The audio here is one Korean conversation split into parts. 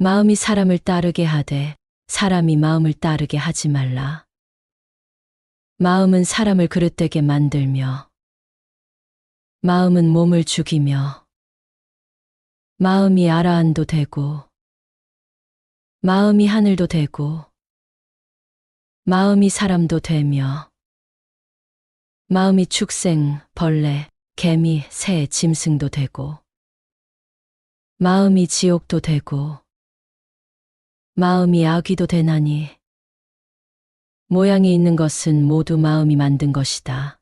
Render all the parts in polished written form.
마음이 사람을 따르게 하되 사람이 마음을 따르게 하지 말라. 마음은 사람을 그릇되게 만들며 마음은 몸을 죽이며 마음이 아라한도 되고 마음이 하늘도 되고 마음이 사람도 되며 마음이 축생, 벌레, 개미, 새, 짐승도 되고 마음이 지옥도 되고 마음이 아귀도 되나니 모양이 있는 것은 모두 마음이 만든 것이다.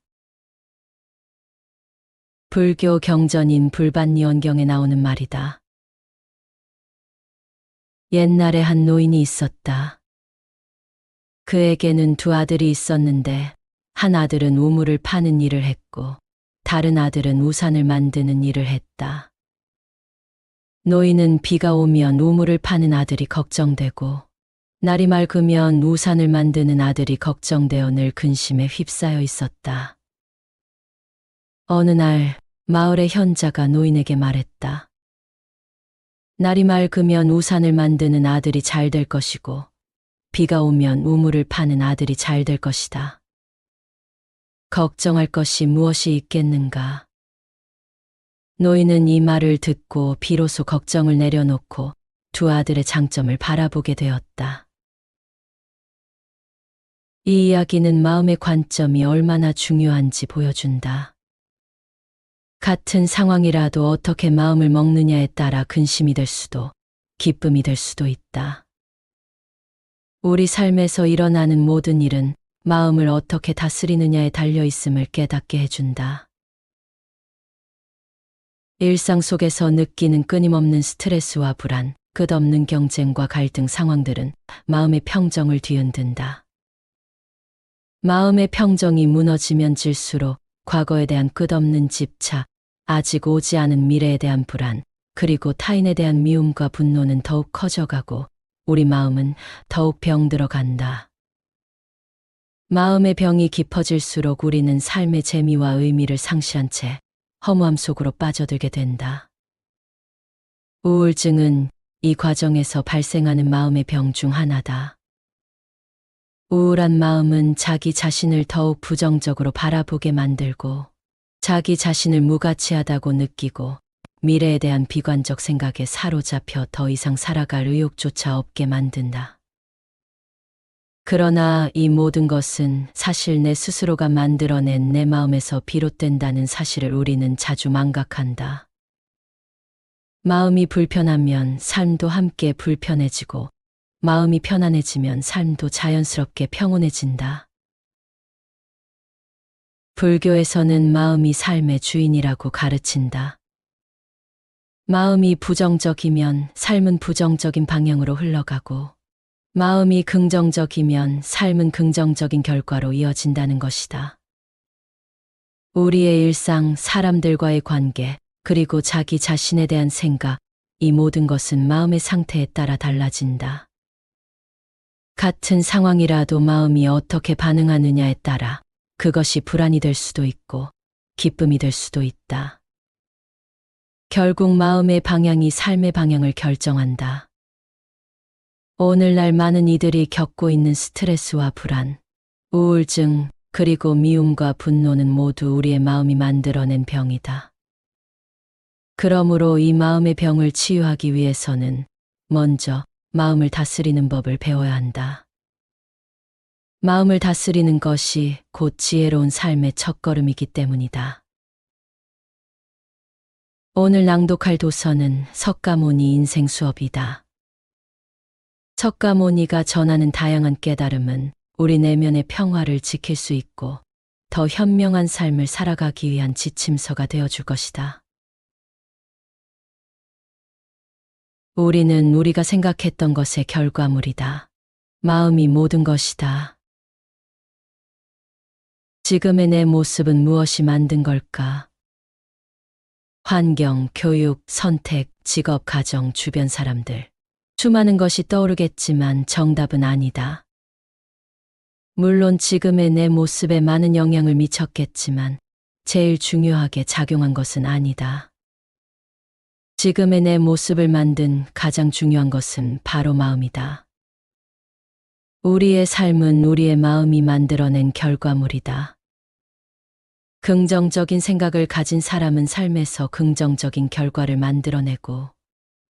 불교 경전인 불반니원경에 나오는 말이다. 옛날에 한 노인이 있었다. 그에게는 두 아들이 있었는데 한 아들은 우물을 파는 일을 했고 다른 아들은 우산을 만드는 일을 했다. 노인은 비가 오면 우물을 파는 아들이 걱정되고 날이 맑으면 우산을 만드는 아들이 걱정되어 늘 근심에 휩싸여 있었다. 어느 날 마을의 현자가 노인에게 말했다. 날이 맑으면 우산을 만드는 아들이 잘 될 것이고 비가 오면 우물을 파는 아들이 잘 될 것이다. 걱정할 것이 무엇이 있겠는가? 노인은 이 말을 듣고 비로소 걱정을 내려놓고 두 아들의 장점을 바라보게 되었다. 이 이야기는 마음의 관점이 얼마나 중요한지 보여준다. 같은 상황이라도 어떻게 마음을 먹느냐에 따라 근심이 될 수도 기쁨이 될 수도 있다. 우리 삶에서 일어나는 모든 일은 마음을 어떻게 다스리느냐에 달려 있음을 깨닫게 해준다. 일상 속에서 느끼는 끊임없는 스트레스와 불안, 끝없는 경쟁과 갈등 상황들은 마음의 평정을 뒤흔든다. 마음의 평정이 무너지면 질수록 과거에 대한 끝없는 집착, 아직 오지 않은 미래에 대한 불안, 그리고 타인에 대한 미움과 분노는 더욱 커져가고 우리 마음은 더욱 병들어 간다. 마음의 병이 깊어질수록 우리는 삶의 재미와 의미를 상실한 채 허무함 속으로 빠져들게 된다. 우울증은 이 과정에서 발생하는 마음의 병 중 하나다. 우울한 마음은 자기 자신을 더욱 부정적으로 바라보게 만들고 자기 자신을 무가치하다고 느끼고 미래에 대한 비관적 생각에 사로잡혀 더 이상 살아갈 의욕조차 없게 만든다. 그러나 이 모든 것은 사실 내 스스로가 만들어낸 내 마음에서 비롯된다는 사실을 우리는 자주 망각한다. 마음이 불편하면 삶도 함께 불편해지고 마음이 편안해지면 삶도 자연스럽게 평온해진다. 불교에서는 마음이 삶의 주인이라고 가르친다. 마음이 부정적이면 삶은 부정적인 방향으로 흘러가고 마음이 긍정적이면 삶은 긍정적인 결과로 이어진다는 것이다. 우리의 일상, 사람들과의 관계, 그리고 자기 자신에 대한 생각, 이 모든 것은 마음의 상태에 따라 달라진다. 같은 상황이라도 마음이 어떻게 반응하느냐에 따라 그것이 불안이 될 수도 있고 기쁨이 될 수도 있다. 결국 마음의 방향이 삶의 방향을 결정한다. 오늘날 많은 이들이 겪고 있는 스트레스와 불안, 우울증, 그리고 미움과 분노는 모두 우리의 마음이 만들어낸 병이다. 그러므로 이 마음의 병을 치유하기 위해서는 먼저 마음을 다스리는 법을 배워야 한다. 마음을 다스리는 것이 곧 지혜로운 삶의 첫걸음이기 때문이다. 오늘 낭독할 도서는 석가모니 인생 수업이다. 석가모니가 전하는 다양한 깨달음은 우리 내면의 평화를 지킬 수 있고 더 현명한 삶을 살아가기 위한 지침서가 되어줄 것이다. 우리는 우리가 생각했던 것의 결과물이다. 마음이 모든 것이다. 지금의 내 모습은 무엇이 만든 걸까? 환경, 교육, 선택, 직업, 가정, 주변 사람들. 수많은 것이 떠오르겠지만 정답은 아니다. 물론 지금의 내 모습에 많은 영향을 미쳤겠지만 제일 중요하게 작용한 것은 아니다. 지금의 내 모습을 만든 가장 중요한 것은 바로 마음이다. 우리의 삶은 우리의 마음이 만들어낸 결과물이다. 긍정적인 생각을 가진 사람은 삶에서 긍정적인 결과를 만들어내고,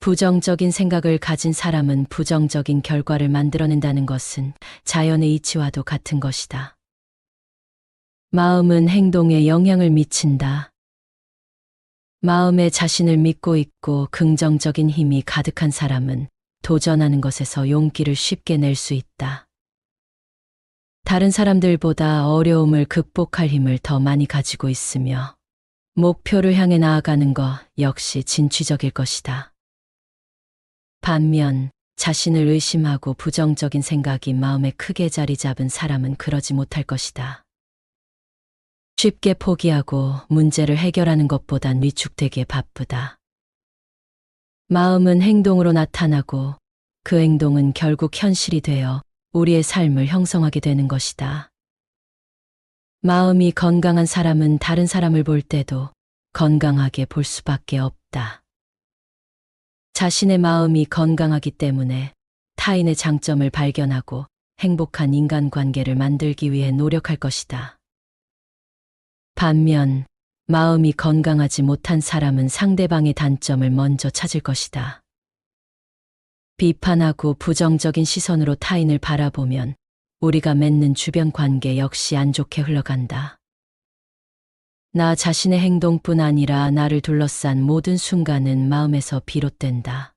부정적인 생각을 가진 사람은 부정적인 결과를 만들어낸다는 것은 자연의 이치와도 같은 것이다. 마음은 행동에 영향을 미친다. 마음에 자신을 믿고 있고 긍정적인 힘이 가득한 사람은 도전하는 것에서 용기를 쉽게 낼 수 있다. 다른 사람들보다 어려움을 극복할 힘을 더 많이 가지고 있으며, 목표를 향해 나아가는 것 역시 진취적일 것이다. 반면 자신을 의심하고 부정적인 생각이 마음에 크게 자리 잡은 사람은 그러지 못할 것이다. 쉽게 포기하고 문제를 해결하는 것보단 위축되기에 바쁘다. 마음은 행동으로 나타나고 그 행동은 결국 현실이 되어 우리의 삶을 형성하게 되는 것이다. 마음이 건강한 사람은 다른 사람을 볼 때도 건강하게 볼 수밖에 없다. 자신의 마음이 건강하기 때문에 타인의 장점을 발견하고 행복한 인간관계를 만들기 위해 노력할 것이다. 반면 마음이 건강하지 못한 사람은 상대방의 단점을 먼저 찾을 것이다. 비판하고 부정적인 시선으로 타인을 바라보면 우리가 맺는 주변 관계 역시 안 좋게 흘러간다. 나 자신의 행동뿐 아니라 나를 둘러싼 모든 순간은 마음에서 비롯된다.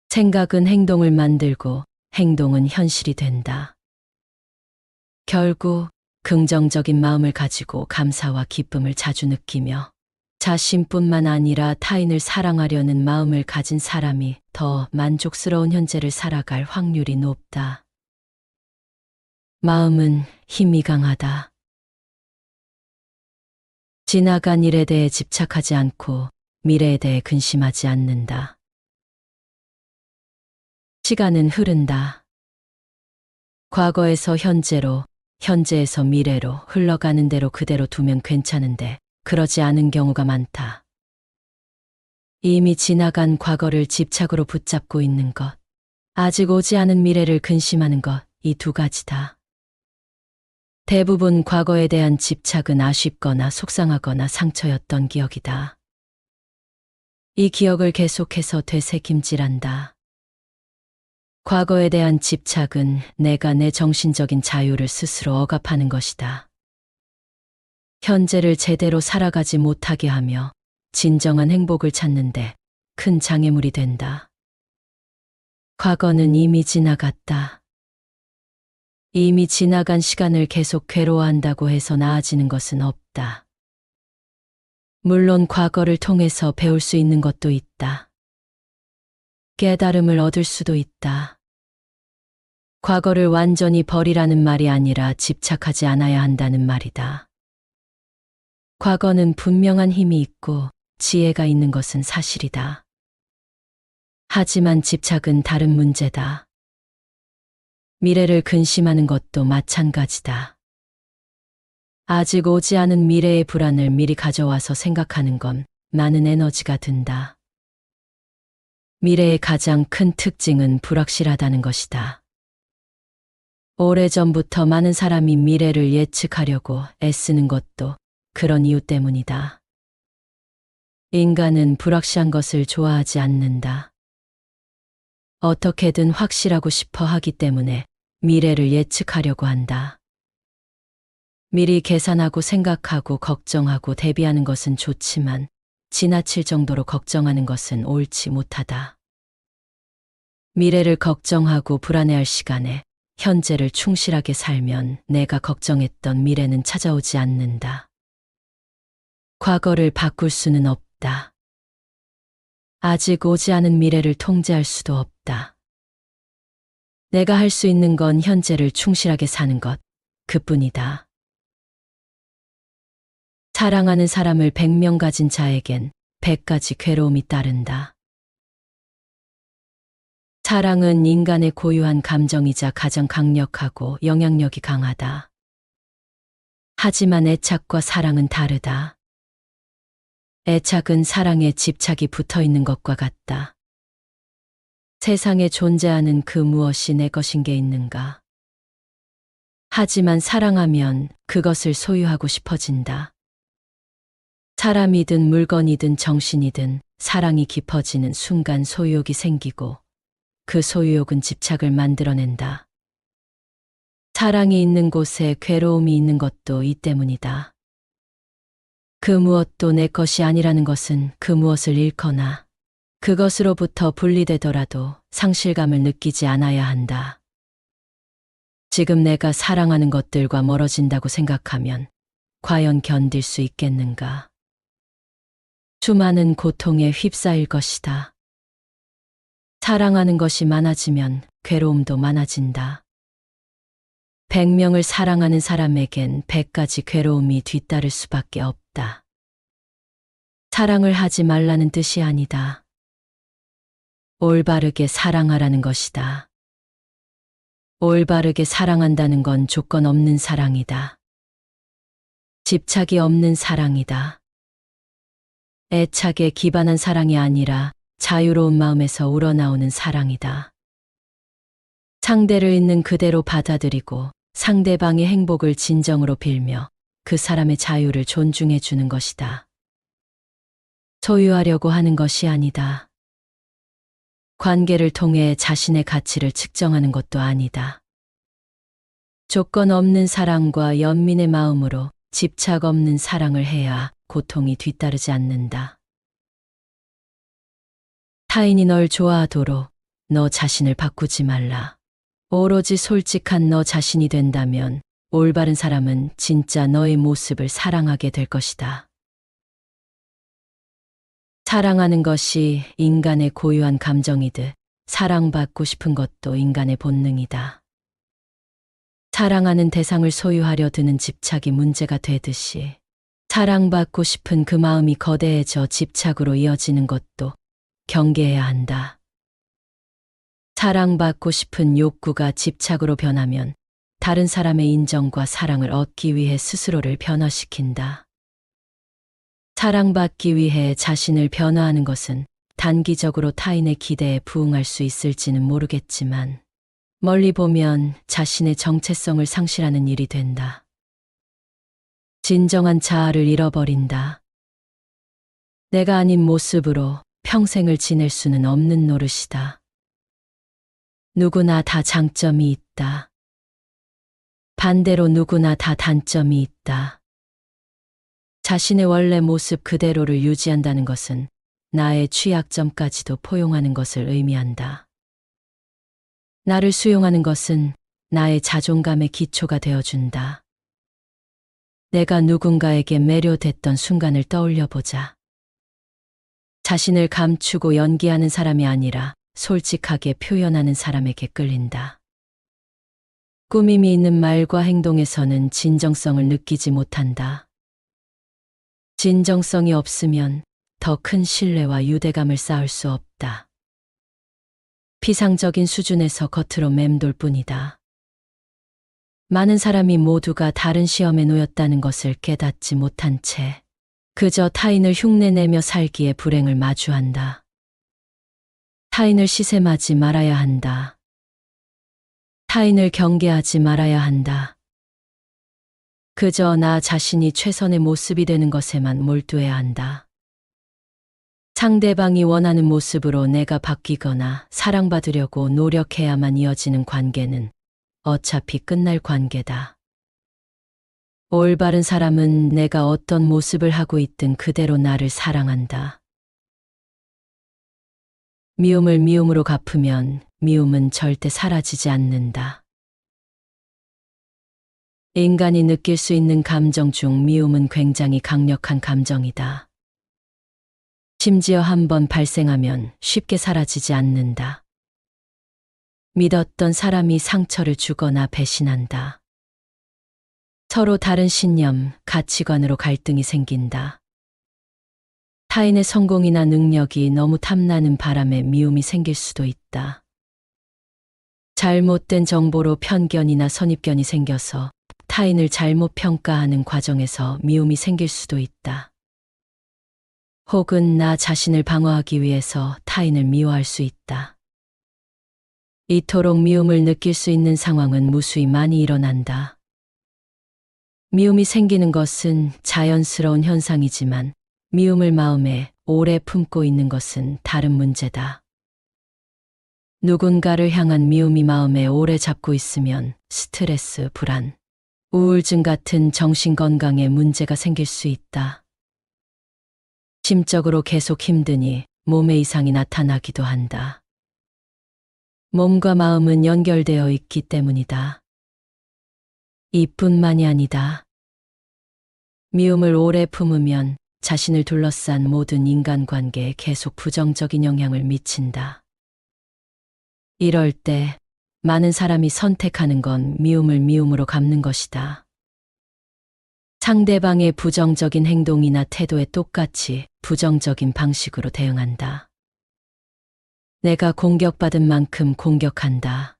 생각은 행동을 만들고 행동은 현실이 된다. 결국 긍정적인 마음을 가지고 감사와 기쁨을 자주 느끼며 자신뿐만 아니라 타인을 사랑하려는 마음을 가진 사람이 더 만족스러운 현재를 살아갈 확률이 높다. 마음은 힘이 강하다. 지나간 일에 대해 집착하지 않고 미래에 대해 근심하지 않는다. 시간은 흐른다. 과거에서 현재로, 현재에서 미래로 흘러가는 대로 그대로 두면 괜찮은데 그러지 않은 경우가 많다. 이미 지나간 과거를 집착으로 붙잡고 있는 것, 아직 오지 않은 미래를 근심하는 것, 이 두 가지다. 대부분 과거에 대한 집착은 아쉽거나 속상하거나 상처였던 기억이다. 이 기억을 계속해서 되새김질한다. 과거에 대한 집착은 내가 내 정신적인 자유를 스스로 억압하는 것이다. 현재를 제대로 살아가지 못하게 하며 진정한 행복을 찾는데 큰 장애물이 된다. 과거는 이미 지나갔다. 이미 지나간 시간을 계속 괴로워한다고 해서 나아지는 것은 없다. 물론 과거를 통해서 배울 수 있는 것도 있다. 깨달음을 얻을 수도 있다. 과거를 완전히 버리라는 말이 아니라 집착하지 않아야 한다는 말이다. 과거는 분명한 힘이 있고 지혜가 있는 것은 사실이다. 하지만 집착은 다른 문제다. 미래를 근심하는 것도 마찬가지다. 아직 오지 않은 미래의 불안을 미리 가져와서 생각하는 건 많은 에너지가 든다. 미래의 가장 큰 특징은 불확실하다는 것이다. 오래전부터 많은 사람이 미래를 예측하려고 애쓰는 것도 그런 이유 때문이다. 인간은 불확실한 것을 좋아하지 않는다. 어떻게든 확실하고 싶어 하기 때문에 미래를 예측하려고 한다. 미리 계산하고 생각하고 걱정하고 대비하는 것은 좋지만 지나칠 정도로 걱정하는 것은 옳지 못하다. 미래를 걱정하고 불안해할 시간에 현재를 충실하게 살면 내가 걱정했던 미래는 찾아오지 않는다. 과거를 바꿀 수는 없다. 아직 오지 않은 미래를 통제할 수도 없다. 내가 할 수 있는 건 현재를 충실하게 사는 것, 그뿐이다. 사랑하는 사람을 100명 가진 자에겐 100가지 괴로움이 따른다. 사랑은 인간의 고유한 감정이자 가장 강력하고 영향력이 강하다. 하지만 애착과 사랑은 다르다. 애착은 사랑에 집착이 붙어 있는 것과 같다. 세상에 존재하는 그 무엇이 내 것인 게 있는가? 하지만 사랑하면 그것을 소유하고 싶어진다. 사람이든 물건이든 정신이든 사랑이 깊어지는 순간 소유욕이 생기고 그 소유욕은 집착을 만들어낸다. 사랑이 있는 곳에 괴로움이 있는 것도 이 때문이다. 그 무엇도 내 것이 아니라는 것은 그 무엇을 잃거나 그것으로부터 분리되더라도 상실감을 느끼지 않아야 한다. 지금 내가 사랑하는 것들과 멀어진다고 생각하면 과연 견딜 수 있겠는가? 수많은 고통에 휩싸일 것이다. 사랑하는 것이 많아지면 괴로움도 많아진다. 100명을 사랑하는 사람에겐 100가지 괴로움이 뒤따를 수밖에 없다. 사랑을 하지 말라는 뜻이 아니다. 올바르게 사랑하라는 것이다. 올바르게 사랑한다는 건 조건 없는 사랑이다. 집착이 없는 사랑이다. 애착에 기반한 사랑이 아니라 자유로운 마음에서 우러나오는 사랑이다. 상대를 있는 그대로 받아들이고 상대방의 행복을 진정으로 빌며 그 사람의 자유를 존중해 주는 것이다. 소유하려고 하는 것이 아니다. 관계를 통해 자신의 가치를 측정하는 것도 아니다. 조건 없는 사랑과 연민의 마음으로 집착 없는 사랑을 해야 고통이 뒤따르지 않는다. 타인이 널 좋아하도록 너 자신을 바꾸지 말라. 오로지 솔직한 너 자신이 된다면 올바른 사람은 진짜 너의 모습을 사랑하게 될 것이다. 사랑하는 것이 인간의 고유한 감정이듯 사랑받고 싶은 것도 인간의 본능이다. 사랑하는 대상을 소유하려 드는 집착이 문제가 되듯이 사랑받고 싶은 그 마음이 거대해져 집착으로 이어지는 것도 경계해야 한다. 사랑받고 싶은 욕구가 집착으로 변하면 다른 사람의 인정과 사랑을 얻기 위해 스스로를 변화시킨다. 사랑받기 위해 자신을 변화하는 것은 단기적으로 타인의 기대에 부응할 수 있을지는 모르겠지만 멀리 보면 자신의 정체성을 상실하는 일이 된다. 진정한 자아를 잃어버린다. 내가 아닌 모습으로 평생을 지낼 수는 없는 노릇이다. 누구나 다 장점이 있다. 반대로 누구나 다 단점이 있다. 자신의 원래 모습 그대로를 유지한다는 것은 나의 취약점까지도 포용하는 것을 의미한다. 나를 수용하는 것은 나의 자존감의 기초가 되어준다. 내가 누군가에게 매료됐던 순간을 떠올려 보자. 자신을 감추고 연기하는 사람이 아니라 솔직하게 표현하는 사람에게 끌린다. 꾸밈이 있는 말과 행동에서는 진정성을 느끼지 못한다. 진정성이 없으면 더 큰 신뢰와 유대감을 쌓을 수 없다. 피상적인 수준에서 겉으로 맴돌 뿐이다. 많은 사람이 모두가 다른 시험에 놓였다는 것을 깨닫지 못한 채 그저 타인을 흉내내며 살기에 불행을 마주한다. 타인을 시샘하지 말아야 한다. 타인을 경계하지 말아야 한다. 그저 나 자신이 최선의 모습이 되는 것에만 몰두해야 한다. 상대방이 원하는 모습으로 내가 바뀌거나 사랑받으려고 노력해야만 이어지는 관계는 어차피 끝날 관계다. 올바른 사람은 내가 어떤 모습을 하고 있든 그대로 나를 사랑한다. 미움을 미움으로 갚으면 미움은 절대 사라지지 않는다. 인간이 느낄 수 있는 감정 중 미움은 굉장히 강력한 감정이다. 심지어 한번 발생하면 쉽게 사라지지 않는다. 믿었던 사람이 상처를 주거나 배신한다. 서로 다른 신념, 가치관으로 갈등이 생긴다. 타인의 성공이나 능력이 너무 탐나는 바람에 미움이 생길 수도 있다. 잘못된 정보로 편견이나 선입견이 생겨서 타인을 잘못 평가하는 과정에서 미움이 생길 수도 있다. 혹은 나 자신을 방어하기 위해서 타인을 미워할 수 있다. 이토록 미움을 느낄 수 있는 상황은 무수히 많이 일어난다. 미움이 생기는 것은 자연스러운 현상이지만 미움을 마음에 오래 품고 있는 것은 다른 문제다. 누군가를 향한 미움이 마음에 오래 잡고 있으면 스트레스, 불안, 우울증 같은 정신건강에 문제가 생길 수 있다. 심적으로 계속 힘드니 몸에 이상이 나타나기도 한다. 몸과 마음은 연결되어 있기 때문이다. 이뿐만이 아니다. 미움을 오래 품으면 자신을 둘러싼 모든 인간관계에 계속 부정적인 영향을 미친다. 이럴 때 많은 사람이 선택하는 건 미움을 미움으로 갚는 것이다. 상대방의 부정적인 행동이나 태도에 똑같이 부정적인 방식으로 대응한다. 내가 공격받은 만큼 공격한다.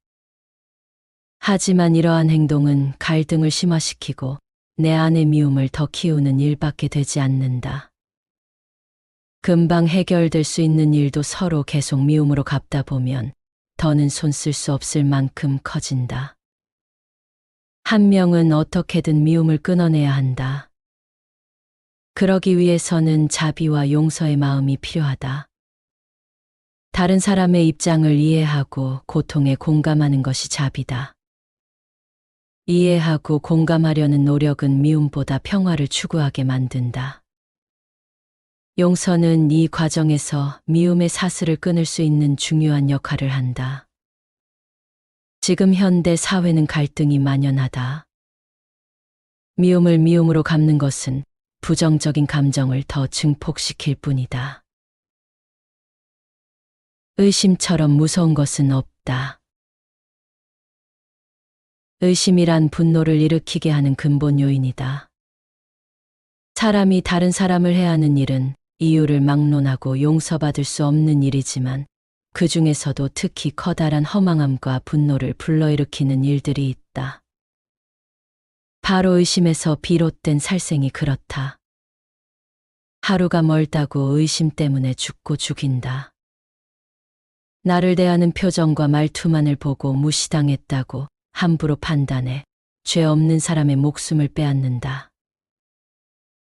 하지만 이러한 행동은 갈등을 심화시키고 내 안의 미움을 더 키우는 일밖에 되지 않는다. 금방 해결될 수 있는 일도 서로 계속 미움으로 갚다 보면 더는 손 쓸 수 없을 만큼 커진다. 한 명은 어떻게든 미움을 끊어내야 한다. 그러기 위해서는 자비와 용서의 마음이 필요하다. 다른 사람의 입장을 이해하고 고통에 공감하는 것이 자비다. 이해하고 공감하려는 노력은 미움보다 평화를 추구하게 만든다. 용서는 이 과정에서 미움의 사슬을 끊을 수 있는 중요한 역할을 한다. 지금 현대 사회는 갈등이 만연하다. 미움을 미움으로 갚는 것은 부정적인 감정을 더 증폭시킬 뿐이다. 의심처럼 무서운 것은 없다. 의심이란 분노를 일으키게 하는 근본 요인이다. 사람이 다른 사람을 해하는 일은 이유를 막론하고 용서받을 수 없는 일이지만 그 중에서도 특히 커다란 허망함과 분노를 불러일으키는 일들이 있다. 바로 의심에서 비롯된 살생이 그렇다. 하루가 멀다고 의심 때문에 죽고 죽인다. 나를 대하는 표정과 말투만을 보고 무시당했다고 함부로 판단해 죄 없는 사람의 목숨을 빼앗는다.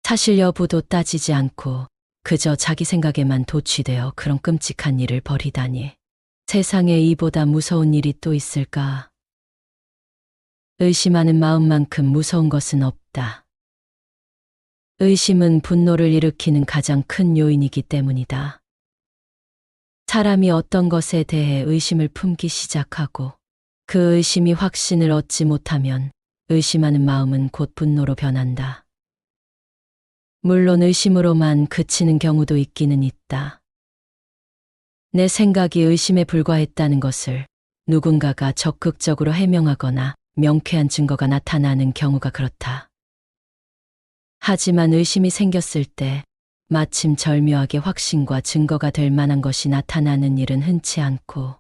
사실 여부도 따지지 않고 그저 자기 생각에만 도취되어 그런 끔찍한 일을 벌이다니. 세상에 이보다 무서운 일이 또 있을까? 의심하는 마음만큼 무서운 것은 없다. 의심은 분노를 일으키는 가장 큰 요인이기 때문이다. 사람이 어떤 것에 대해 의심을 품기 시작하고 그 의심이 확신을 얻지 못하면 의심하는 마음은 곧 분노로 변한다. 물론 의심으로만 그치는 경우도 있기는 있다. 내 생각이 의심에 불과했다는 것을 누군가가 적극적으로 해명하거나 명쾌한 증거가 나타나는 경우가 그렇다. 하지만 의심이 생겼을 때 마침 절묘하게 확신과 증거가 될 만한 것이 나타나는 일은 흔치 않고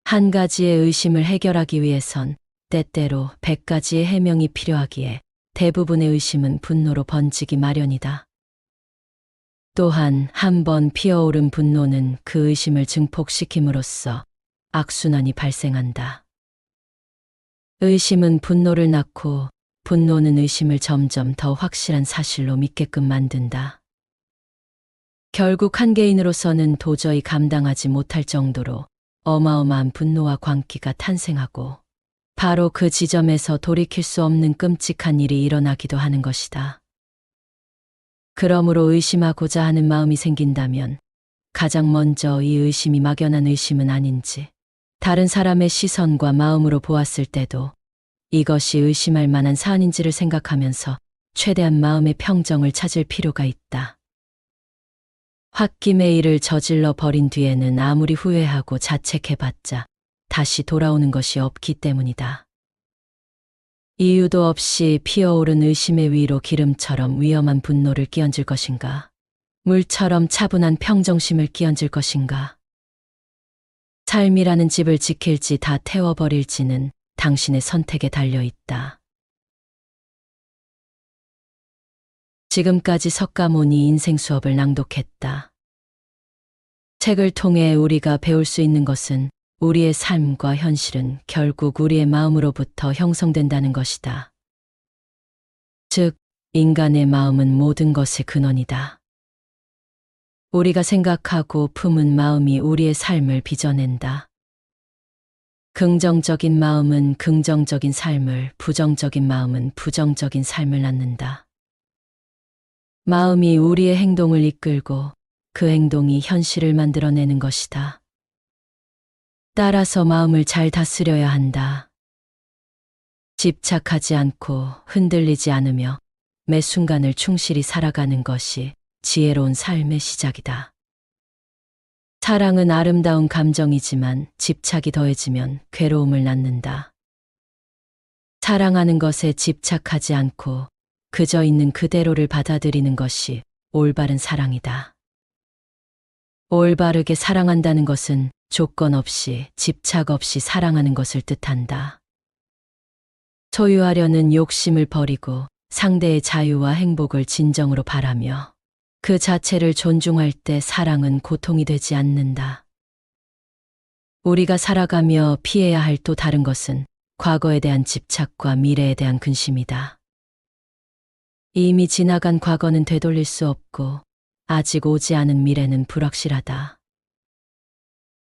한 가지의 의심을 해결하기 위해선 때때로 100가지의 해명이 필요하기에 대부분의 의심은 분노로 번지기 마련이다. 또한 한 번 피어오른 분노는 그 의심을 증폭시킴으로써 악순환이 발생한다. 의심은 분노를 낳고 분노는 의심을 점점 더 확실한 사실로 믿게끔 만든다. 결국 한 개인으로서는 도저히 감당하지 못할 정도로 어마어마한 분노와 광기가 탄생하고 바로 그 지점에서 돌이킬 수 없는 끔찍한 일이 일어나기도 하는 것이다. 그러므로 의심하고자 하는 마음이 생긴다면 가장 먼저 이 의심이 막연한 의심은 아닌지 다른 사람의 시선과 마음으로 보았을 때도 이것이 의심할 만한 사안인지를 생각하면서 최대한 마음의 평정을 찾을 필요가 있다. 홧김에 일을 저질러 버린 뒤에는 아무리 후회하고 자책해봤자 다시 돌아오는 것이 없기 때문이다. 이유도 없이 피어오른 의심의 위로 기름처럼 위험한 분노를 끼얹을 것인가? 물처럼 차분한 평정심을 끼얹을 것인가? 삶이라는 집을 지킬지 다 태워버릴지는 당신의 선택에 달려 있다. 지금까지 석가모니 인생 수업을 낭독했다. 책을 통해 우리가 배울 수 있는 것은 우리의 삶과 현실은 결국 우리의 마음으로부터 형성된다는 것이다. 즉, 인간의 마음은 모든 것의 근원이다. 우리가 생각하고 품은 마음이 우리의 삶을 빚어낸다. 긍정적인 마음은 긍정적인 삶을, 부정적인 마음은 부정적인 삶을 낳는다. 마음이 우리의 행동을 이끌고 그 행동이 현실을 만들어내는 것이다. 따라서 마음을 잘 다스려야 한다. 집착하지 않고 흔들리지 않으며 매 순간을 충실히 살아가는 것이 지혜로운 삶의 시작이다. 사랑은 아름다운 감정이지만 집착이 더해지면 괴로움을 낳는다. 사랑하는 것에 집착하지 않고 그저 있는 그대로를 받아들이는 것이 올바른 사랑이다. 올바르게 사랑한다는 것은 조건 없이, 집착 없이 사랑하는 것을 뜻한다. 소유하려는 욕심을 버리고 상대의 자유와 행복을 진정으로 바라며 그 자체를 존중할 때 사랑은 고통이 되지 않는다. 우리가 살아가며 피해야 할 또 다른 것은 과거에 대한 집착과 미래에 대한 근심이다. 이미 지나간 과거는 되돌릴 수 없고 아직 오지 않은 미래는 불확실하다.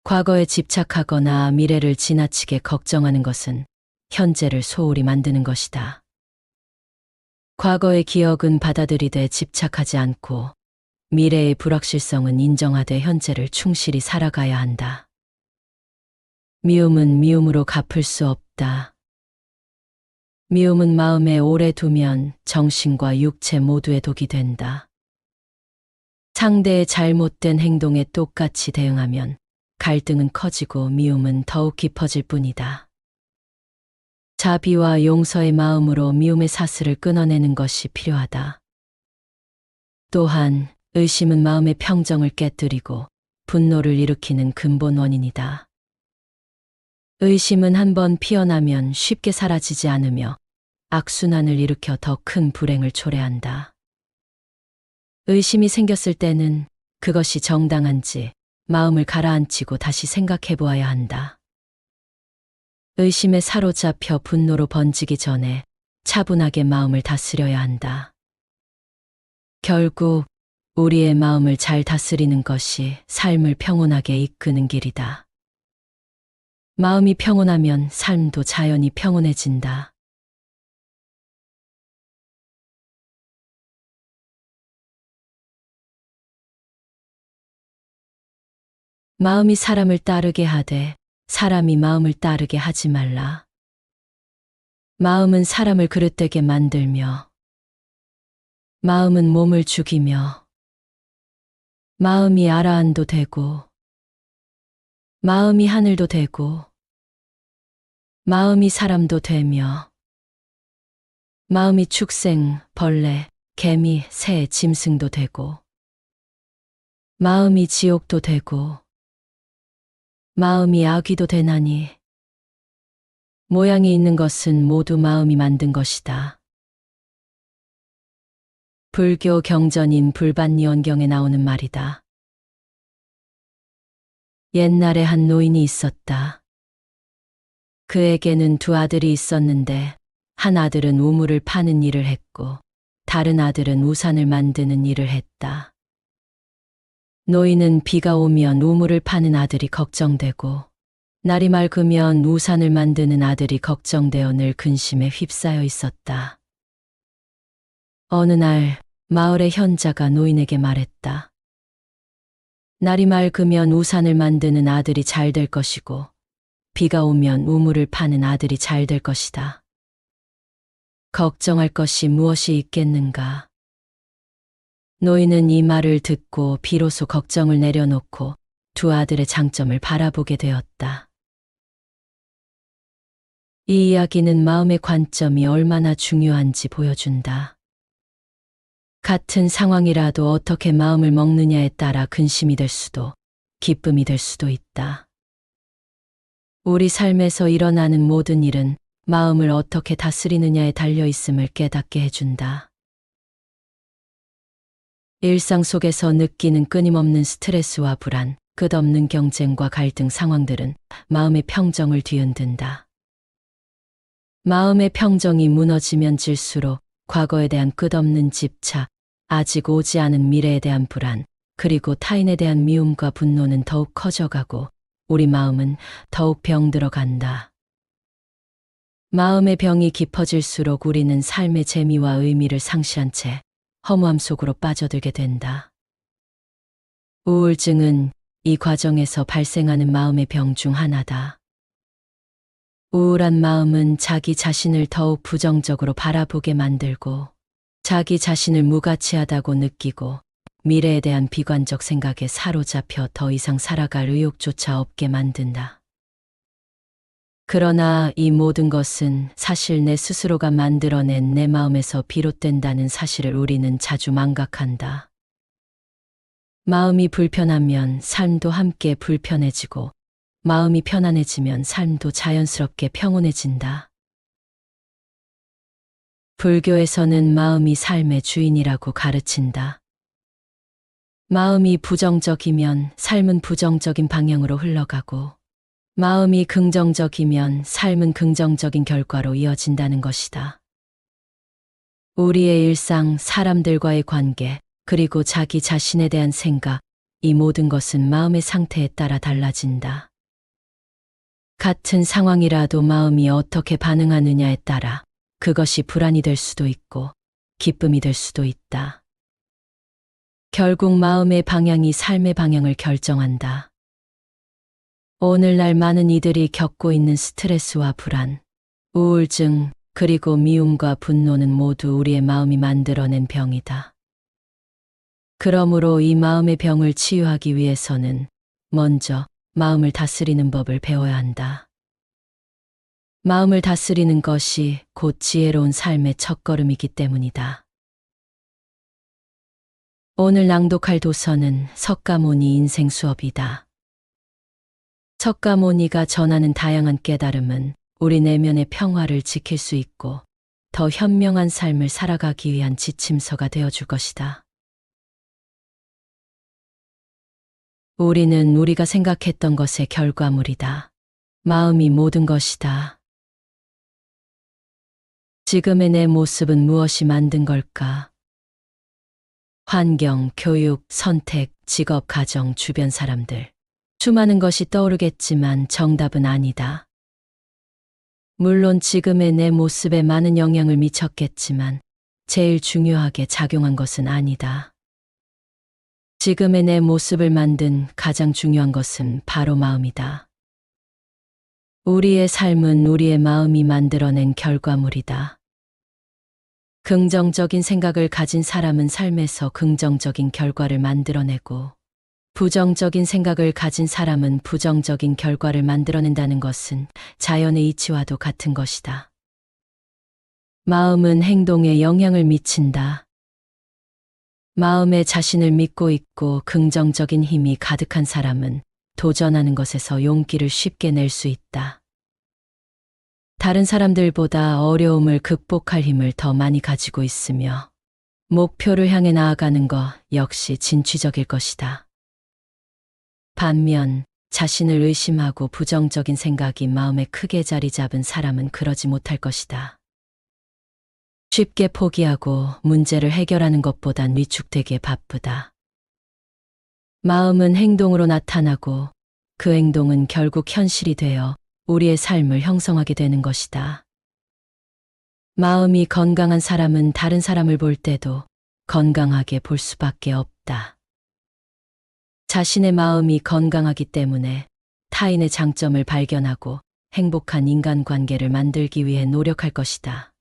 과거에 집착하거나 미래를 지나치게 걱정하는 것은 현재를 소홀히 만드는 것이다. 과거의 기억은 받아들이되 집착하지 않고 미래의 불확실성은 인정하되 현재를 충실히 살아가야 한다. 미움은 미움으로 갚을 수 없다. 미움은 마음에 오래 두면 정신과 육체 모두에 독이 된다. 상대의 잘못된 행동에 똑같이 대응하면 갈등은 커지고 미움은 더욱 깊어질 뿐이다. 자비와 용서의 마음으로 미움의 사슬을 끊어내는 것이 필요하다. 또한 의심은 마음의 평정을 깨뜨리고 분노를 일으키는 근본 원인이다. 의심은 한번 피어나면 쉽게 사라지지 않으며 악순환을 일으켜 더 큰 불행을 초래한다. 의심이 생겼을 때는 그것이 정당한지 마음을 가라앉히고 다시 생각해 보아야 한다. 의심에 사로잡혀 분노로 번지기 전에 차분하게 마음을 다스려야 한다. 결국 우리의 마음을 잘 다스리는 것이 삶을 평온하게 이끄는 길이다. 마음이 평온하면 삶도 자연히 평온해진다. 마음이 사람을 따르게 하되 사람이 마음을 따르게 하지 말라. 마음은 사람을 그릇되게 만들며 마음은 몸을 죽이며 마음이 아라한도 되고 마음이 하늘도 되고 마음이 사람도 되며 마음이 축생, 벌레, 개미, 새, 짐승도 되고 마음이 지옥도 되고 마음이 아귀도 되나니 모양이 있는 것은 모두 마음이 만든 것이다. 불교 경전인 불반니원경에 나오는 말이다. 옛날에 한 노인이 있었다. 그에게는 두 아들이 있었는데 한 아들은 우물을 파는 일을 했고 다른 아들은 우산을 만드는 일을 했다. 노인은 비가 오면 우물을 파는 아들이 걱정되고 날이 맑으면 우산을 만드는 아들이 걱정되어 늘 근심에 휩싸여 있었다. 어느 날 마을의 현자가 노인에게 말했다. 날이 맑으면 우산을 만드는 아들이 잘 될 것이고 비가 오면 우물을 파는 아들이 잘 될 것이다. 걱정할 것이 무엇이 있겠는가? 노인은 이 말을 듣고 비로소 걱정을 내려놓고 두 아들의 장점을 바라보게 되었다. 이 이야기는 마음의 관점이 얼마나 중요한지 보여준다. 같은 상황이라도 어떻게 마음을 먹느냐에 따라 근심이 될 수도 기쁨이 될 수도 있다. 우리 삶에서 일어나는 모든 일은 마음을 어떻게 다스리느냐에 달려 있음을 깨닫게 해준다. 일상 속에서 느끼는 끊임없는 스트레스와 불안, 끝없는 경쟁과 갈등 상황들은 마음의 평정을 뒤흔든다. 마음의 평정이 무너지면 질수록 과거에 대한 끝없는 집착, 아직 오지 않은 미래에 대한 불안, 그리고 타인에 대한 미움과 분노는 더욱 커져가고 우리 마음은 더욱 병들어 간다. 마음의 병이 깊어질수록 우리는 삶의 재미와 의미를 상실한 채 허무함 속으로 빠져들게 된다. 우울증은 이 과정에서 발생하는 마음의 병 중 하나다. 우울한 마음은 자기 자신을 더욱 부정적으로 바라보게 만들고 자기 자신을 무가치하다고 느끼고 미래에 대한 비관적 생각에 사로잡혀 더 이상 살아갈 의욕조차 없게 만든다. 그러나 이 모든 것은 사실 내 스스로가 만들어낸 내 마음에서 비롯된다는 사실을 우리는 자주 망각한다. 마음이 불편하면 삶도 함께 불편해지고 마음이 편안해지면 삶도 자연스럽게 평온해진다. 불교에서는 마음이 삶의 주인이라고 가르친다. 마음이 부정적이면 삶은 부정적인 방향으로 흘러가고 마음이 긍정적이면 삶은 긍정적인 결과로 이어진다는 것이다. 우리의 일상, 사람들과의 관계, 그리고 자기 자신에 대한 생각, 이 모든 것은 마음의 상태에 따라 달라진다. 같은 상황이라도 마음이 어떻게 반응하느냐에 따라 그것이 불안이 될 수도 있고 기쁨이 될 수도 있다. 결국 마음의 방향이 삶의 방향을 결정한다. 오늘날 많은 이들이 겪고 있는 스트레스와 불안, 우울증, 그리고 미움과 분노는 모두 우리의 마음이 만들어낸 병이다. 그러므로 이 마음의 병을 치유하기 위해서는 먼저 마음을 다스리는 법을 배워야 한다. 마음을 다스리는 것이 곧 지혜로운 삶의 첫걸음이기 때문이다. 오늘 낭독할 도서는 석가모니 인생 수업이다. 석가모니가 전하는 다양한 깨달음은 우리 내면의 평화를 지킬 수 있고 더 현명한 삶을 살아가기 위한 지침서가 되어줄 것이다. 우리는 우리가 생각했던 것의 결과물이다. 마음이 모든 것이다. 지금의 내 모습은 무엇이 만든 걸까? 환경, 교육, 선택, 직업, 가정, 주변 사람들. 수많은 것이 떠오르겠지만 정답은 아니다. 물론 지금의 내 모습에 많은 영향을 미쳤겠지만 제일 중요하게 작용한 것은 아니다. 지금의 내 모습을 만든 가장 중요한 것은 바로 마음이다. 우리의 삶은 우리의 마음이 만들어낸 결과물이다. 긍정적인 생각을 가진 사람은 삶에서 긍정적인 결과를 만들어내고 부정적인 생각을 가진 사람은 부정적인 결과를 만들어낸다는 것은 자연의 이치와도 같은 것이다. 마음은 행동에 영향을 미친다. 마음에 자신을 믿고 있고 긍정적인 힘이 가득한 사람은 도전하는 것에서 용기를 쉽게 낼 수 있다. 다른 사람들보다 어려움을 극복할 힘을 더 많이 가지고 있으며 목표를 향해 나아가는 것 역시 진취적일 것이다. 반면 자신을 의심하고 부정적인 생각이 마음에 크게 자리 잡은 사람은 그러지 못할 것이다. 쉽게 포기하고 문제를 해결하는 것보단 위축되기에 바쁘다. 마음은 행동으로 나타나고 그 행동은 결국 현실이 되어 우리의 삶을 형성하게 되는 것이다. 마음이 건강한 사람은 다른 사람을 볼 때도 건강하게 볼 수밖에 없다. 자신의 마음이 건강하기 때문에 타인의 장점을 발견하고 행복한 인간관계를 만들기 위해 노력할 것이다.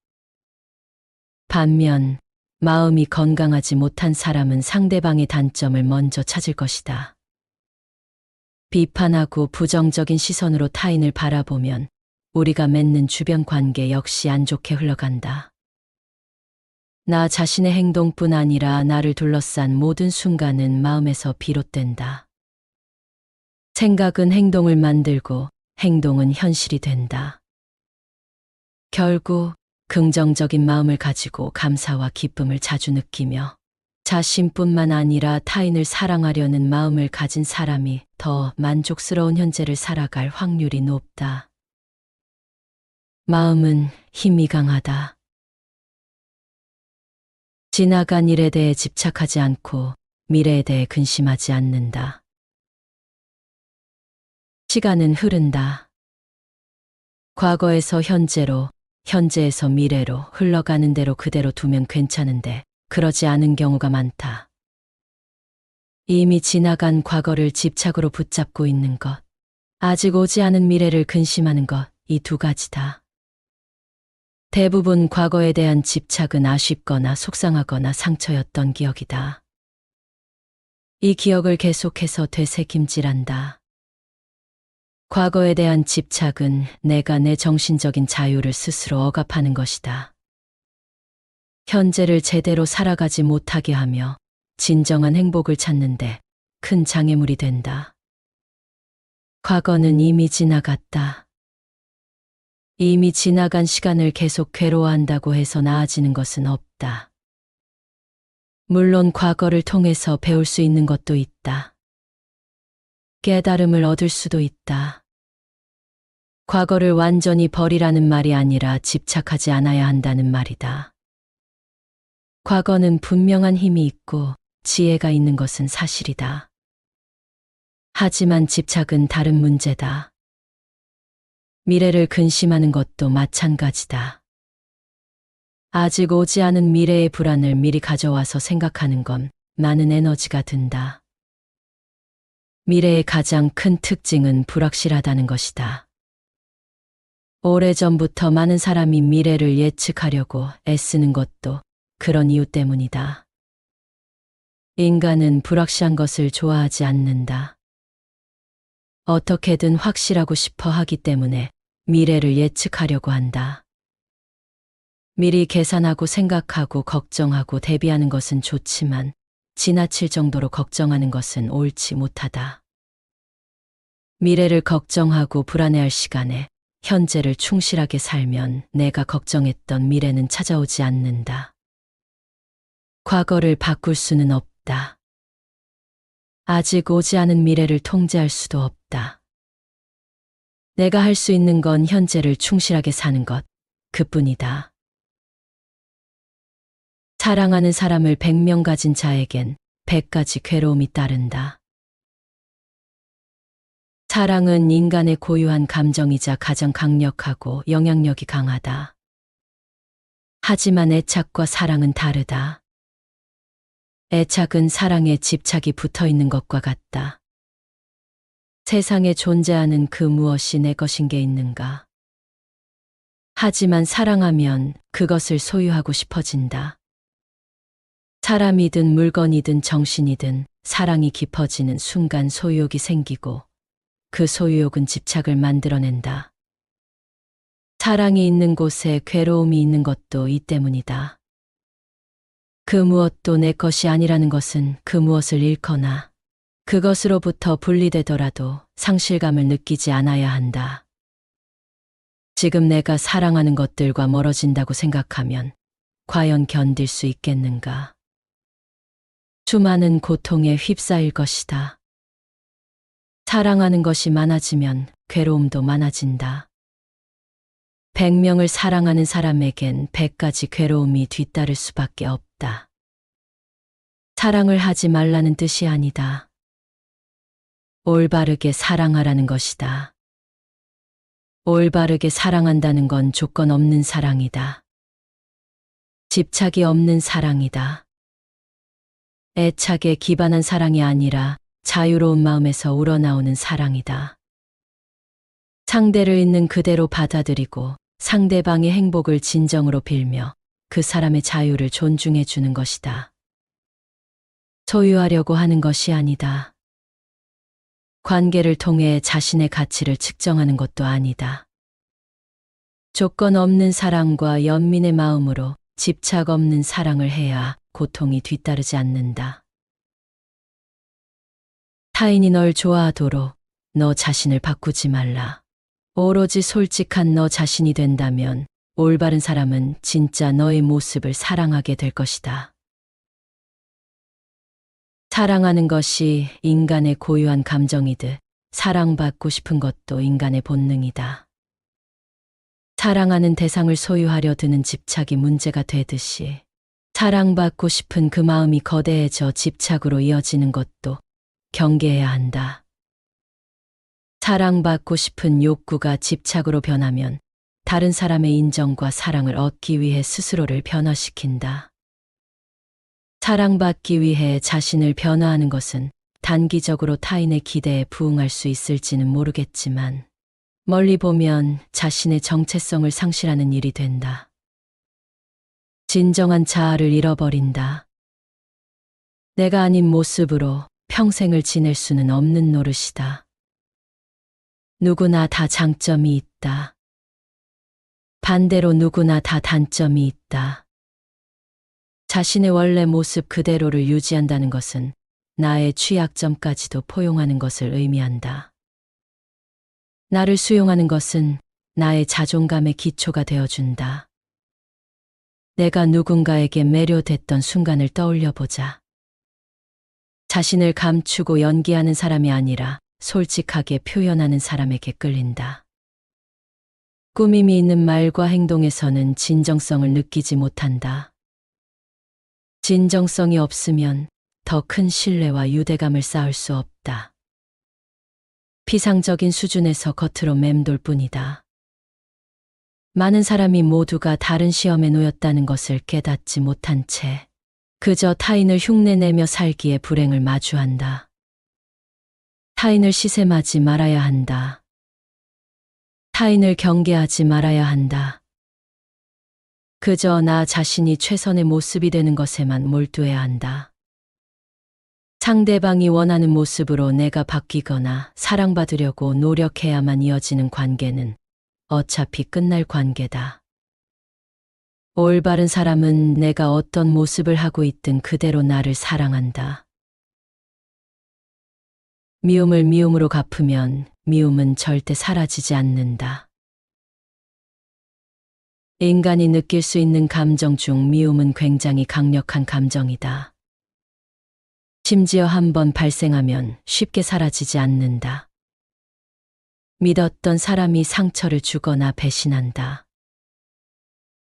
반면 마음이 건강하지 못한 사람은 상대방의 단점을 먼저 찾을 것이다. 비판하고 부정적인 시선으로 타인을 바라보면 우리가 맺는 주변 관계 역시 안 좋게 흘러간다. 나 자신의 행동뿐 아니라 나를 둘러싼 모든 순간은 마음에서 비롯된다. 생각은 행동을 만들고 행동은 현실이 된다. 결국 긍정적인 마음을 가지고 감사와 기쁨을 자주 느끼며 자신뿐만 아니라 타인을 사랑하려는 마음을 가진 사람이 더 만족스러운 현재를 살아갈 확률이 높다. 마음은 힘이 강하다. 지나간 일에 대해 집착하지 않고 미래에 대해 근심하지 않는다. 시간은 흐른다. 과거에서 현재로, 현재에서 미래로 흘러가는 대로 그대로 두면 괜찮은데 그러지 않은 경우가 많다. 이미 지나간 과거를 집착으로 붙잡고 있는 것, 아직 오지 않은 미래를 근심하는 것, 이 두 가지다. 대부분 과거에 대한 집착은 아쉽거나 속상하거나 상처였던 기억이다. 이 기억을 계속해서 되새김질한다. 과거에 대한 집착은 내가 내 정신적인 자유를 스스로 억압하는 것이다. 현재를 제대로 살아가지 못하게 하며 진정한 행복을 찾는데 큰 장애물이 된다. 과거는 이미 지나갔다. 이미 지나간 시간을 계속 괴로워한다고 해서 나아지는 것은 없다. 물론 과거를 통해서 배울 수 있는 것도 있다. 깨달음을 얻을 수도 있다. 과거를 완전히 버리라는 말이 아니라 집착하지 않아야 한다는 말이다. 과거는 분명한 힘이 있고 지혜가 있는 것은 사실이다. 하지만 집착은 다른 문제다. 미래를 근심하는 것도 마찬가지다. 아직 오지 않은 미래의 불안을 미리 가져와서 생각하는 건 많은 에너지가 든다. 미래의 가장 큰 특징은 불확실하다는 것이다. 오래전부터 많은 사람이 미래를 예측하려고 애쓰는 것도 그런 이유 때문이다. 인간은 불확실한 것을 좋아하지 않는다. 어떻게든 확실하고 싶어 하기 때문에 미래를 예측하려고 한다. 미리 계산하고 생각하고 걱정하고 대비하는 것은 좋지만 지나칠 정도로 걱정하는 것은 옳지 못하다. 미래를 걱정하고 불안해할 시간에 현재를 충실하게 살면 내가 걱정했던 미래는 찾아오지 않는다. 과거를 바꿀 수는 없다. 아직 오지 않은 미래를 통제할 수도 없다. 내가 할 수 있는 건 현재를 충실하게 사는 것, 그뿐이다. 사랑하는 사람을 100명 가진 자에겐 100가지 괴로움이 따른다. 사랑은 인간의 고유한 감정이자 가장 강력하고 영향력이 강하다. 하지만 애착과 사랑은 다르다. 애착은 사랑에 집착이 붙어 있는 것과 같다. 세상에 존재하는 그 무엇이 내 것인 게 있는가? 하지만 사랑하면 그것을 소유하고 싶어진다. 사람이든 물건이든 정신이든 사랑이 깊어지는 순간 소유욕이 생기고 그 소유욕은 집착을 만들어낸다. 사랑이 있는 곳에 괴로움이 있는 것도 이 때문이다. 그 무엇도 내 것이 아니라는 것은 그 무엇을 잃거나 그것으로부터 분리되더라도 상실감을 느끼지 않아야 한다. 지금 내가 사랑하는 것들과 멀어진다고 생각하면 과연 견딜 수 있겠는가? 수많은 고통에 휩싸일 것이다. 사랑하는 것이 많아지면 괴로움도 많아진다. 100명을 사랑하는 사람에겐 100가지 괴로움이 뒤따를 수밖에 없다. 사랑을 하지 말라는 뜻이 아니다. 올바르게 사랑하라는 것이다. 올바르게 사랑한다는 건 조건 없는 사랑이다. 집착이 없는 사랑이다. 애착에 기반한 사랑이 아니라 자유로운 마음에서 우러나오는 사랑이다. 상대를 있는 그대로 받아들이고 상대방의 행복을 진정으로 빌며 그 사람의 자유를 존중해 주는 것이다. 소유하려고 하는 것이 아니다. 관계를 통해 자신의 가치를 측정하는 것도 아니다. 조건 없는 사랑과 연민의 마음으로 집착 없는 사랑을 해야 고통이 뒤따르지 않는다. 타인이 널 좋아하도록 너 자신을 바꾸지 말라. 오로지 솔직한 너 자신이 된다면 올바른 사람은 진짜 너의 모습을 사랑하게 될 것이다. 사랑하는 것이 인간의 고유한 감정이듯 사랑받고 싶은 것도 인간의 본능이다. 사랑하는 대상을 소유하려 드는 집착이 문제가 되듯이 사랑받고 싶은 그 마음이 거대해져 집착으로 이어지는 것도 경계해야 한다. 사랑받고 싶은 욕구가 집착으로 변하면 다른 사람의 인정과 사랑을 얻기 위해 스스로를 변화시킨다. 사랑받기 위해 자신을 변화하는 것은 단기적으로 타인의 기대에 부응할 수 있을지는 모르겠지만 멀리 보면 자신의 정체성을 상실하는 일이 된다. 진정한 자아를 잃어버린다. 내가 아닌 모습으로 평생을 지낼 수는 없는 노릇이다. 누구나 다 장점이 있다. 반대로 누구나 다 단점이 있다. 자신의 원래 모습 그대로를 유지한다는 것은 나의 취약점까지도 포용하는 것을 의미한다. 나를 수용하는 것은 나의 자존감의 기초가 되어준다. 내가 누군가에게 매료됐던 순간을 떠올려 보자. 자신을 감추고 연기하는 사람이 아니라 솔직하게 표현하는 사람에게 끌린다. 꾸밈이 있는 말과 행동에서는 진정성을 느끼지 못한다. 진정성이 없으면 더 큰 신뢰와 유대감을 쌓을 수 없다. 피상적인 수준에서 겉으로 맴돌 뿐이다. 많은 사람이 모두가 다른 시험에 놓였다는 것을 깨닫지 못한 채 그저 타인을 흉내내며 살기에 불행을 마주한다. 타인을 시샘하지 말아야 한다. 타인을 경계하지 말아야 한다. 그저 나 자신이 최선의 모습이 되는 것에만 몰두해야 한다. 상대방이 원하는 모습으로 내가 바뀌거나 사랑받으려고 노력해야만 이어지는 관계는 어차피 끝날 관계다. 올바른 사람은 내가 어떤 모습을 하고 있든 그대로 나를 사랑한다. 미움을 미움으로 갚으면 미움은 절대 사라지지 않는다. 인간이 느낄 수 있는 감정 중 미움은 굉장히 강력한 감정이다. 심지어 한번 발생하면 쉽게 사라지지 않는다. 믿었던 사람이 상처를 주거나 배신한다.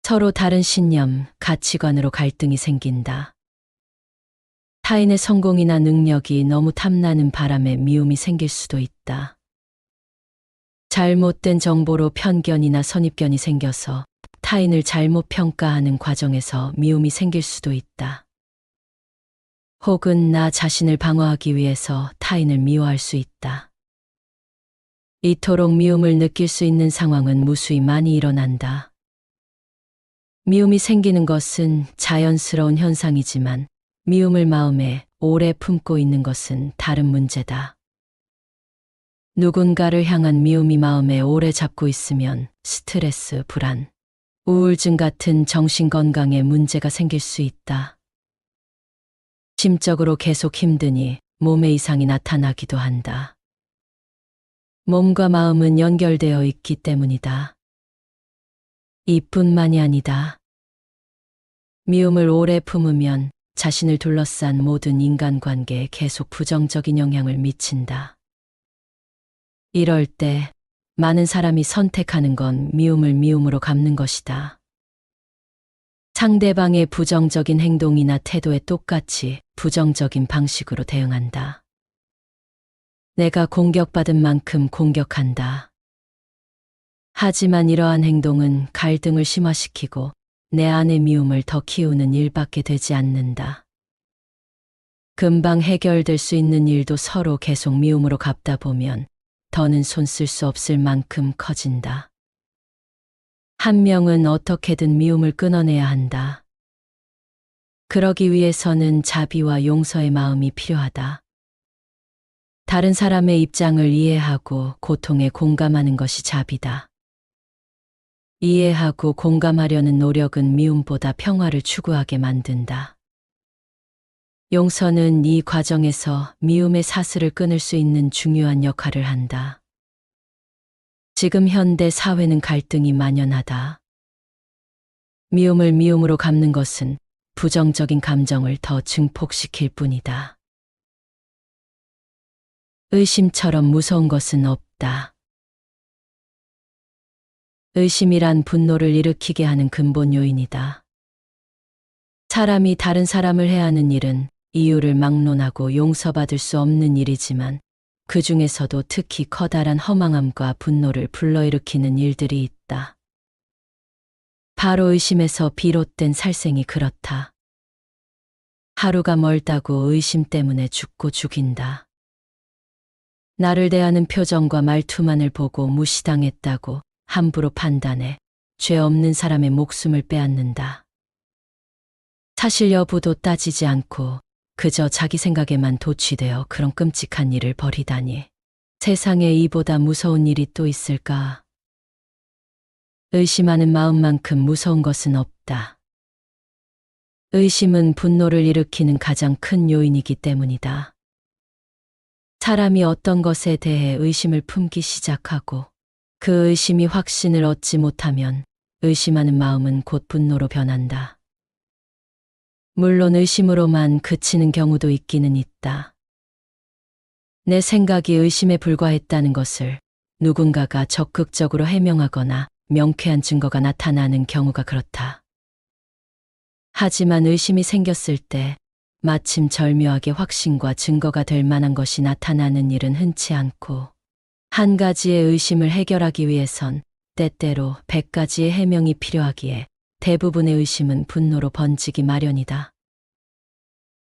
서로 다른 신념, 가치관으로 갈등이 생긴다. 타인의 성공이나 능력이 너무 탐나는 바람에 미움이 생길 수도 있다. 잘못된 정보로 편견이나 선입견이 생겨서 타인을 잘못 평가하는 과정에서 미움이 생길 수도 있다. 혹은 나 자신을 방어하기 위해서 타인을 미워할 수 있다. 이토록 미움을 느낄 수 있는 상황은 무수히 많이 일어난다. 미움이 생기는 것은 자연스러운 현상이지만 미움을 마음에 오래 품고 있는 것은 다른 문제다. 누군가를 향한 미움이 마음에 오래 잡고 있으면 스트레스, 불안, 우울증 같은 정신건강에 문제가 생길 수 있다. 심적으로 계속 힘드니 몸에 이상이 나타나기도 한다. 몸과 마음은 연결되어 있기 때문이다. 이뿐만이 아니다. 미움을 오래 품으면 자신을 둘러싼 모든 인간관계에 계속 부정적인 영향을 미친다. 이럴 때 많은 사람이 선택하는 건 미움을 미움으로 갚는 것이다. 상대방의 부정적인 행동이나 태도에 똑같이 부정적인 방식으로 대응한다. 내가 공격받은 만큼 공격한다. 하지만 이러한 행동은 갈등을 심화시키고 내 안의 미움을 더 키우는 일밖에 되지 않는다. 금방 해결될 수 있는 일도 서로 계속 미움으로 갚다 보면 더는 손 쓸 수 없을 만큼 커진다. 한 명은 어떻게든 미움을 끊어내야 한다. 그러기 위해서는 자비와 용서의 마음이 필요하다. 다른 사람의 입장을 이해하고 고통에 공감하는 것이 자비다. 이해하고 공감하려는 노력은 미움보다 평화를 추구하게 만든다. 용서는 이 과정에서 미움의 사슬을 끊을 수 있는 중요한 역할을 한다. 지금 현대 사회는 갈등이 만연하다. 미움을 미움으로 갚는 것은 부정적인 감정을 더 증폭시킬 뿐이다. 의심처럼 무서운 것은 없다. 의심이란 분노를 일으키게 하는 근본 요인이다. 사람이 다른 사람을 해하는 일은 이유를 막론하고 용서받을 수 없는 일이지만 그 중에서도 특히 커다란 허망함과 분노를 불러일으키는 일들이 있다. 바로 의심에서 비롯된 살생이 그렇다. 하루가 멀다고 의심 때문에 죽고 죽인다. 나를 대하는 표정과 말투만을 보고 무시당했다고 함부로 판단해 죄 없는 사람의 목숨을 빼앗는다. 사실 여부도 따지지 않고 그저 자기 생각에만 도취되어 그런 끔찍한 일을 벌이다니. 세상에 이보다 무서운 일이 또 있을까? 의심하는 마음만큼 무서운 것은 없다. 의심은 분노를 일으키는 가장 큰 요인이기 때문이다. 사람이 어떤 것에 대해 의심을 품기 시작하고 그 의심이 확신을 얻지 못하면 의심하는 마음은 곧 분노로 변한다. 물론 의심으로만 그치는 경우도 있기는 있다. 내 생각이 의심에 불과했다는 것을 누군가가 적극적으로 해명하거나 명쾌한 증거가 나타나는 경우가 그렇다. 하지만 의심이 생겼을 때 마침 절묘하게 확신과 증거가 될 만한 것이 나타나는 일은 흔치 않고 한 가지의 의심을 해결하기 위해선 때때로 100가지의 해명이 필요하기에 대부분의 의심은 분노로 번지기 마련이다.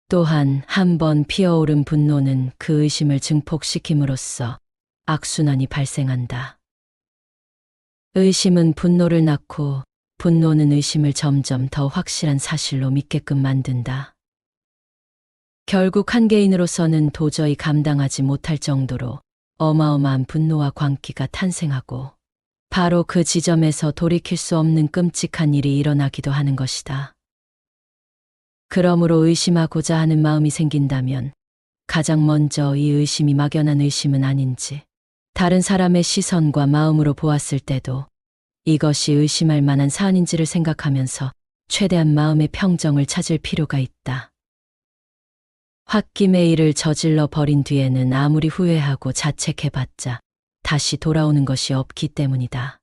또한 한 번 피어오른 분노는 그 의심을 증폭시킴으로써 악순환이 발생한다. 의심은 분노를 낳고 분노는 의심을 점점 더 확실한 사실로 믿게끔 만든다. 결국 한 개인으로서는 도저히 감당하지 못할 정도로 어마어마한 분노와 광기가 탄생하고 바로 그 지점에서 돌이킬 수 없는 끔찍한 일이 일어나기도 하는 것이다. 그러므로 의심하고자 하는 마음이 생긴다면 가장 먼저 이 의심이 막연한 의심은 아닌지 다른 사람의 시선과 마음으로 보았을 때도 이것이 의심할 만한 사안인지를 생각하면서 최대한 마음의 평정을 찾을 필요가 있다. 홧김에 일을 저질러 버린 뒤에는 아무리 후회하고 자책해봤자 다시 돌아오는 것이 없기 때문이다.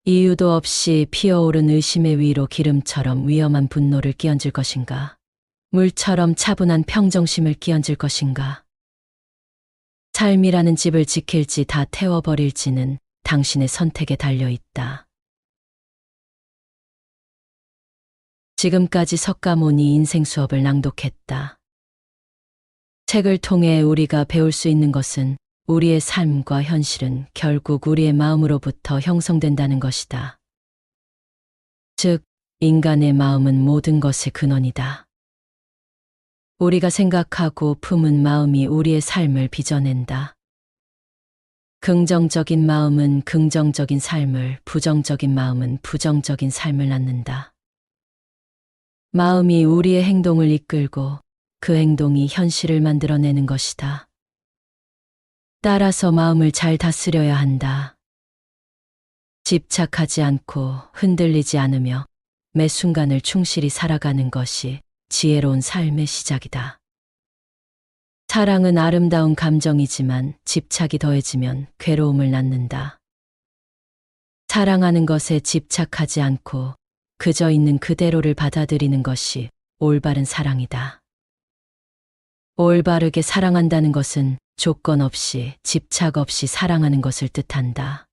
이유도 없이 피어오른 의심의 위로 기름처럼 위험한 분노를 끼얹을 것인가? 물처럼 차분한 평정심을 끼얹을 것인가? 삶이라는 집을 지킬지 다 태워버릴지는 당신의 선택에 달려있다. 지금까지 석가모니 인생 수업을 낭독했다. 책을 통해 우리가 배울 수 있는 것은 우리의 삶과 현실은 결국 우리의 마음으로부터 형성된다는 것이다. 즉, 인간의 마음은 모든 것의 근원이다. 우리가 생각하고 품은 마음이 우리의 삶을 빚어낸다. 긍정적인 마음은 긍정적인 삶을, 부정적인 마음은 부정적인 삶을 낳는다. 마음이 우리의 행동을 이끌고 그 행동이 현실을 만들어내는 것이다. 따라서 마음을 잘 다스려야 한다. 집착하지 않고 흔들리지 않으며 매 순간을 충실히 살아가는 것이 지혜로운 삶의 시작이다. 사랑은 아름다운 감정이지만 집착이 더해지면 괴로움을 낳는다. 사랑하는 것에 집착하지 않고 그저 있는 그대로를 받아들이는 것이 올바른 사랑이다. 올바르게 사랑한다는 것은 조건 없이, 집착 없이 사랑하는 것을 뜻한다.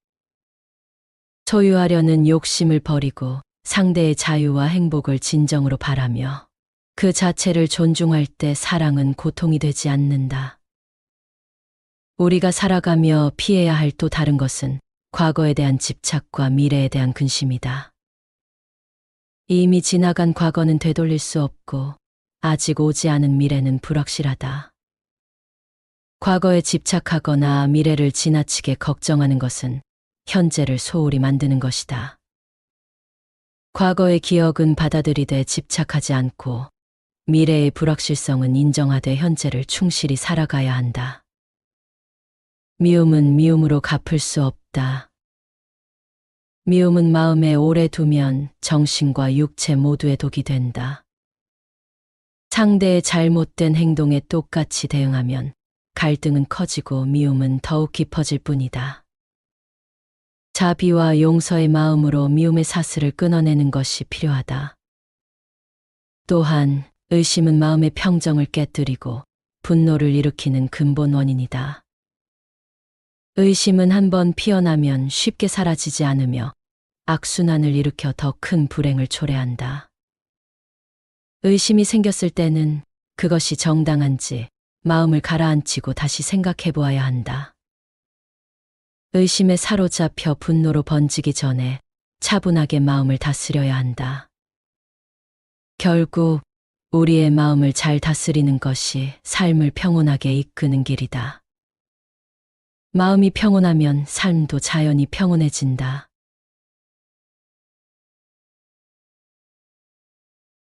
소유하려는 욕심을 버리고 상대의 자유와 행복을 진정으로 바라며 그 자체를 존중할 때 사랑은 고통이 되지 않는다. 우리가 살아가며 피해야 할 또 다른 것은 과거에 대한 집착과 미래에 대한 근심이다. 이미 지나간 과거는 되돌릴 수 없고 아직 오지 않은 미래는 불확실하다. 과거에 집착하거나 미래를 지나치게 걱정하는 것은 현재를 소홀히 만드는 것이다. 과거의 기억은 받아들이되 집착하지 않고 미래의 불확실성은 인정하되 현재를 충실히 살아가야 한다. 미움은 미움으로 갚을 수 없다. 미움은 마음에 오래 두면 정신과 육체 모두에 독이 된다. 상대의 잘못된 행동에 똑같이 대응하면 갈등은 커지고 미움은 더욱 깊어질 뿐이다. 자비와 용서의 마음으로 미움의 사슬을 끊어내는 것이 필요하다. 또한 의심은 마음의 평정을 깨뜨리고 분노를 일으키는 근본 원인이다. 의심은 한번 피어나면 쉽게 사라지지 않으며 악순환을 일으켜 더 큰 불행을 초래한다. 의심이 생겼을 때는 그것이 정당한지 마음을 가라앉히고 다시 생각해 보아야 한다. 의심에 사로잡혀 분노로 번지기 전에 차분하게 마음을 다스려야 한다. 결국 우리의 마음을 잘 다스리는 것이 삶을 평온하게 이끄는 길이다. 마음이 평온하면 삶도 자연히 평온해진다.